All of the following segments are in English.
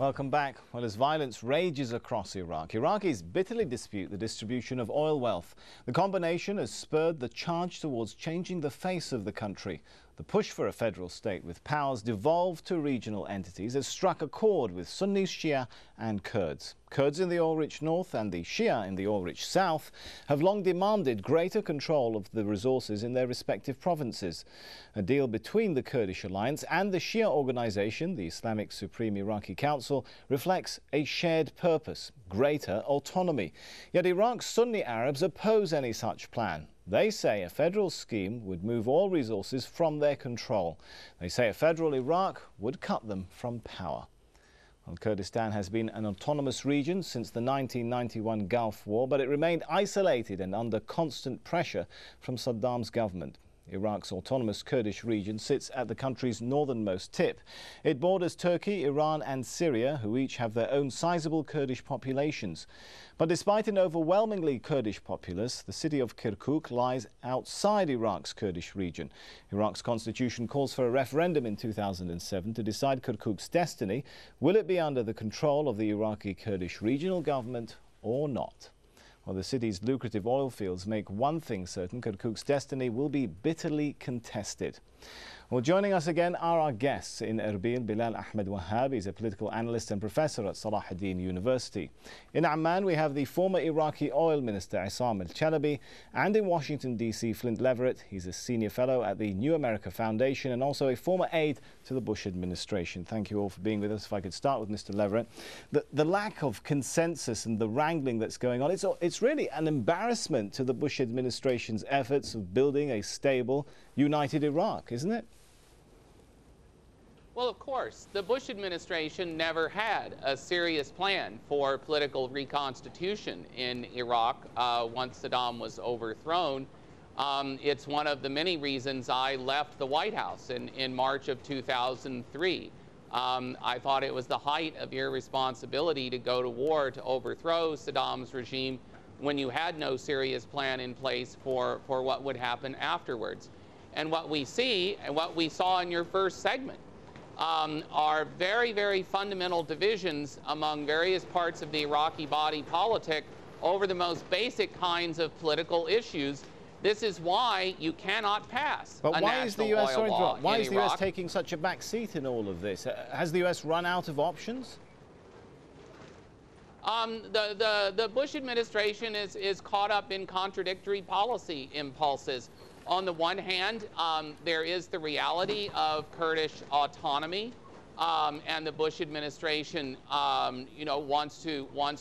Welcome back. Well, as violence rages across Iraq, Iraqis bitterly dispute the distribution of oil wealth. The combination has spurred the charge towards changing the face of the country. The push for a federal state with powers devolved to regional entities has struck a chord with Sunnis, Shia and Kurds. Kurds in the oil-rich north and the Shia in the oil-rich south have long demanded greater control of the resources in their respective provinces. A deal between the Kurdish alliance and the Shia organization, the Islamic Supreme Iraqi Council, reflects a shared purpose, greater autonomy. Yet Iraq's Sunni Arabs oppose any such plan. They say a federal scheme would move all resources from their control. They say a federal Iraq would cut them from power. Well, Kurdistan has been an autonomous region since the 1991 Gulf War, but it remained isolated and under constant pressure from Saddam's government. Iraq's autonomous Kurdish region sits at the country's northernmost tip. It borders Turkey, Iran and Syria, who each have their own sizable Kurdish populations. But despite an overwhelmingly Kurdish populace, the city of Kirkuk lies outside Iraq's Kurdish region. Iraq's constitution calls for a referendum in 2007 to decide Kirkuk's destiny. Will it be under the control of the Iraqi Kurdish regional government or not? Well, the city's lucrative oil fields make one thing certain: Kirkuk's destiny will be bitterly contested. Well, joining us again are our guests. In Erbil, Bilal Ahmed Wahab is a political analyst and professor at Salah ad-Din University. In Amman, we have the former Iraqi oil minister Issam al-Chalabi, and in Washington, D.C., Flint Leverett. He's a senior fellow at the New America Foundation and also a former aide to the Bush administration. Thank you all for being with us. If I could start with Mr. Leverett. The lack of consensus and the wrangling that's going on, it's really an embarrassment to the Bush administration's efforts of building a stable, united Iraq, isn't it? Well, of course, the Bush administration never had a serious plan for political reconstitution in Iraq once Saddam was overthrown. It's one of the many reasons I left the White House in March of 2003. I thought it was the height of irresponsibility to go to war to overthrow Saddam's regime when you had no serious plan in place for what would happen afterwards. And what we see, and what we saw in your first segment, are very, very fundamental divisions among various parts of the Iraqi body politic over the most basic kinds of political issues. This is why you cannot pass a national oil law in Iraq. Why is the US taking such a back seat in all of this? Has the US run out of options? The Bush administration is caught up in contradictory policy impulses. On the one hand, there is the reality of Kurdish autonomy, and the Bush administration, wants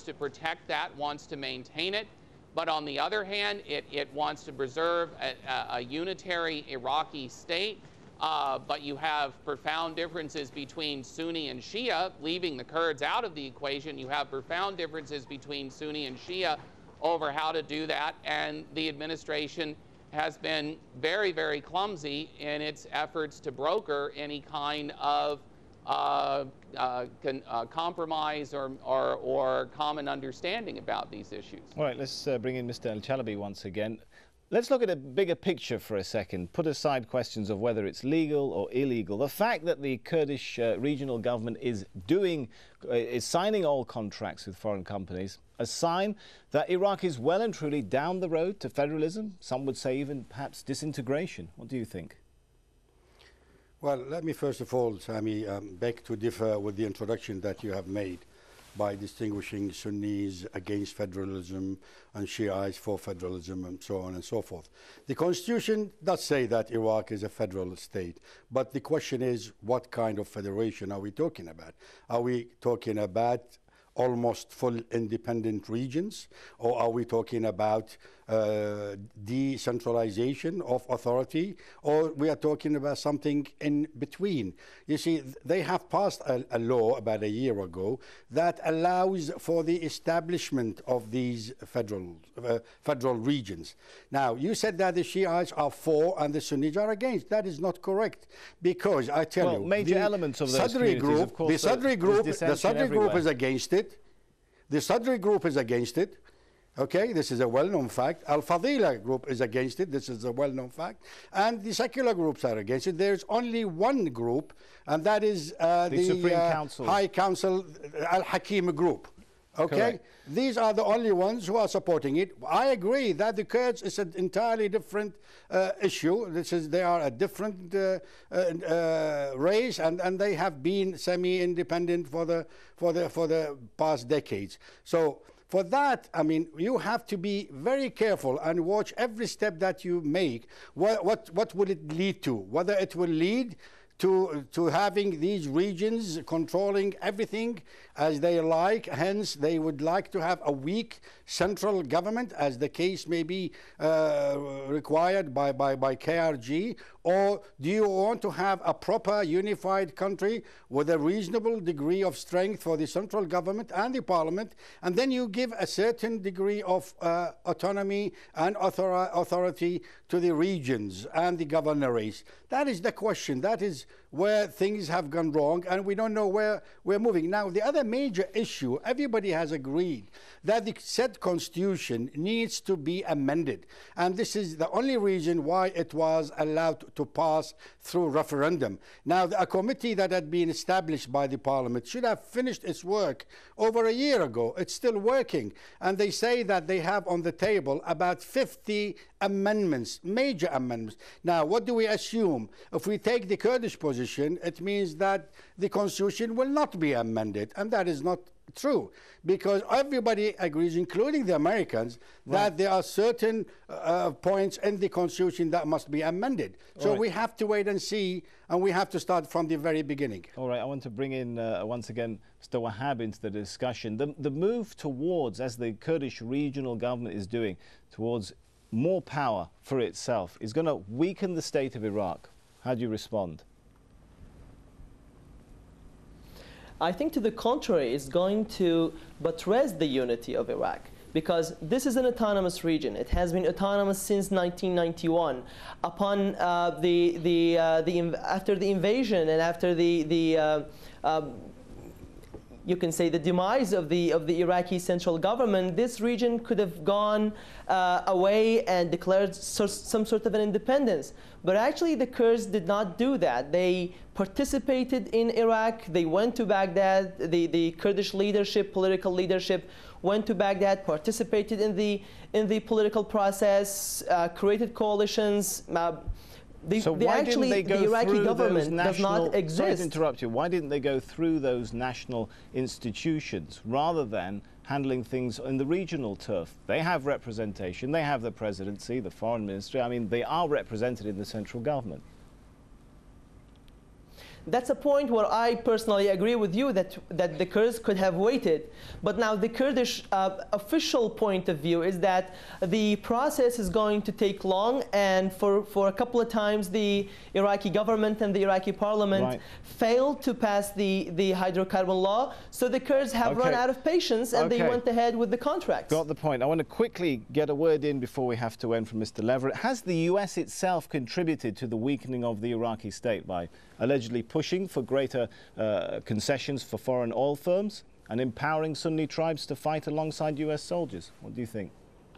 to protect that, wants to maintain it. But on the other hand, it wants to preserve a unitary Iraqi state. But you have profound differences between Sunni and Shia, leaving the Kurds out of the equation. You have profound differences between Sunni and Shia over how to do that, and the administration has been very, very clumsy in its efforts to broker any kind of compromise or common understanding about these issues. All right, let's bring in Mr. al-Chalabi once again. Let's look at a bigger picture for a second. Put aside questions of whether it's legal or illegal. The fact that the Kurdish regional government is signing oil contracts with foreign companies, a sign that Iraq is well and truly down the road to federalism. Some would say even perhaps disintegration. What do you think? Well, let me first of all, Sami, beg to differ with the introduction that you have made by distinguishing Sunnis against federalism and Shiites for federalism and so on and so forth. The Constitution does say that Iraq is a federal state, but the question is, what kind of federation are we talking about? Are we talking about almost full independent regions, or are we talking about decentralization of authority, or we are talking about something in between? You see, they have passed a law about a year ago that allows for the establishment of these federal regions. Now, you said that the Shiites are for and the Sunnis are against. That is not correct, because I tell you, major elements of those communities, of course, the Sadri group is against it. The Sadri group is against it. Okay, this is a well-known fact. Al-Fadila group is against it. This is a well-known fact. And the secular groups are against it. There's only one group, and that is the Supreme Council. High Council Al-Hakim group. Okay? Correct. These are the only ones who are supporting it. I agree that the Kurds is an entirely different issue. They are a different race, and they have been semi-independent for the past decades. So for that, I mean, you have to be very careful and watch every step that you make. What will it lead to? Whether it will lead to having these regions controlling everything as they like. Hence, they would like to have a weak central government, as the case may be required by KRG. Or do you want to have a proper unified country with a reasonable degree of strength for the central government and the parliament, and then you give a certain degree of autonomy and authority to the regions and the governorates? That is the question. That is where things have gone wrong, and we don't know where we're moving. Now, the other major issue, everybody has agreed that the said constitution needs to be amended. And this is the only reason why it was allowed to pass through referendum. Now, a committee that had been established by the parliament should have finished its work over a year ago. It's still working. And they say that they have on the table about 50 amendments, major amendments. Now, what do we assume? If we take the Kurdish position, it means that the constitution will not be amended. And that is not true, because everybody agrees, including the Americans, that there are certain points in the constitution that must be amended. So we have to wait and see, and we have to start from the very beginning. All right, I want to bring in once again Mr. Wahab into the discussion. The move towards, as the Kurdish regional government is doing, towards more power for itself is going to weaken the state of Iraq. How do you respond? I think to the contrary, it's going to buttress the unity of Iraq, because this is an autonomous region. It has been autonomous since 1991. Upon after the invasion and after you can say the demise of the Iraqi central government, this region could have gone away and declared some sort of an independence. But actually the Kurds did not do that. They participated in Iraq. They went to Baghdad. The Kurdish leadership, political leadership, went to Baghdad, participated in the political process, created coalitions. So why didn't they go the Iraqi through government those national, does not exist. Sorry to interrupt you. Why didn't they go through those national institutions rather than handling things in the regional turf? They have representation. They have the presidency, the foreign ministry. I mean, they are represented in the central government. That's a point where I personally agree with you that the Kurds could have waited. But now the Kurdish official point of view is that the process is going to take long, and for a couple of times the Iraqi government and the Iraqi parliament failed to pass the hydrocarbon law. So the Kurds have run out of patience, and they went ahead with the contracts. Got the point. I want to quickly get a word in before we have to end from Mr. Leverett. Has the US itself contributed to the weakening of the Iraqi state by allegedly pushing for greater concessions for foreign oil firms and empowering Sunni tribes to fight alongside US soldiers? What do you think?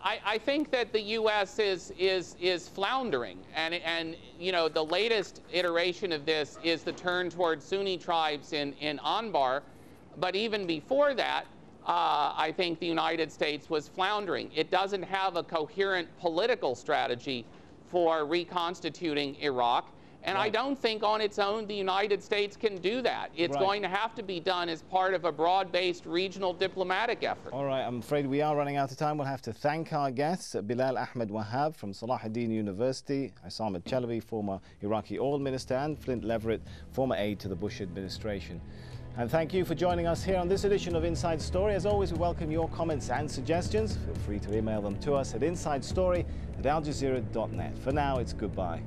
I think that the U.S. is floundering, and you know, the latest iteration of this is the turn towards Sunni tribes in Anbar, but even before that, I think the United States was floundering. It doesn't have a coherent political strategy for reconstituting Iraq. And I don't think on its own the United States can do that. It's going to have to be done as part of a broad-based regional diplomatic effort. All right, I'm afraid we are running out of time. We'll have to thank our guests, Bilal Ahmed Wahab from Salahuddin University, Issam Chalabi, former Iraqi oil minister, and Flint Leverett, former aide to the Bush administration. And thank you for joining us here on this edition of Inside Story. As always, we welcome your comments and suggestions. Feel free to email them to us at insidestory@aljazeera.net. For now, it's goodbye.